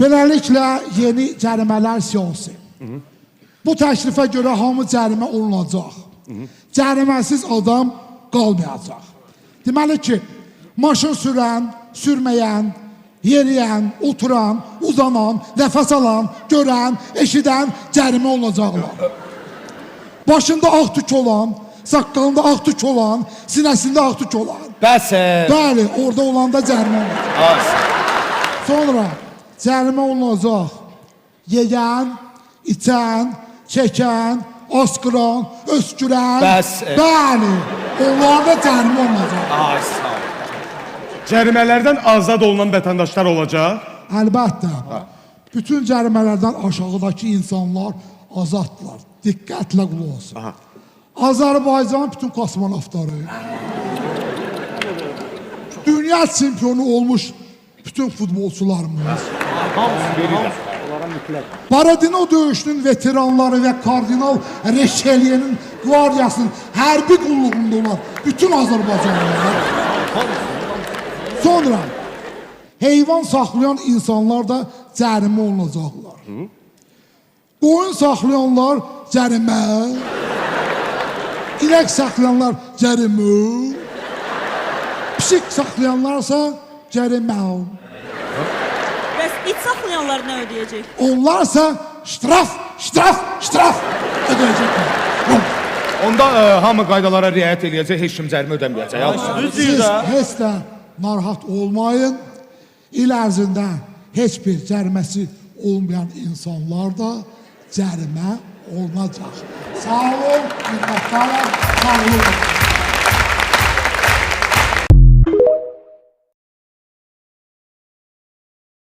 Beləliklə yeni cərimələr siyasi. Bu təklifə görə hamı cərimə olunacaq. Cəriməsiz adam qalmayacaq. Deməli ki, maşın sürən, sürməyən, yeriyən, oturan, uzanan, nəfəs alan, görən, eşidən cərimə olacaqlar. Başında ağ tük olan, saqqalında ağ tük olan, sinəsində ağ tük olan. Bəli, orada olanda cərimə olacaq. Sonra cərimə olunacaq. Yeyən, içən, çəkən, askıran, öskürən. Bəli, onlarda cərimə olacaq. Cərimələrdən azad olunan vətəndaşlar olacaq? Əlbəttə. Bütün cərimələrdən aşağıdakı insanlar azaddılar. Diqqətlə qulaq olsun. Azərbaycanın bütün kosmonavtları, dünya çempionu olmuş bütün futbolçularımız, Baradino döyüşünün veteranları ve Kardinal Reşeliye'nin Guardiyasının hərbi qulluğunda olan bütün Azərbaycanlılar. Sonra heyvan saxlayan insanlar da cərimə olunacaqlar. Qoyun saxlayanlar cərimə, İnək saxlayanlar cərimə, pişik saxlayanlarsa cərimə. Bəs it saxlayanlar nə ödəyəcək? Onlarsa ştraf ödəyəcəklər. Onda hamı qaydalara riayət eləyəcək, heç kim cərimə ödəməyəcək. Siz heç də narahat olmayın. İl ərzində heç bir cəriməsi olmayan insanlar da cərimə olunacaq. Sağ olun, minnətdarım, sağ olun.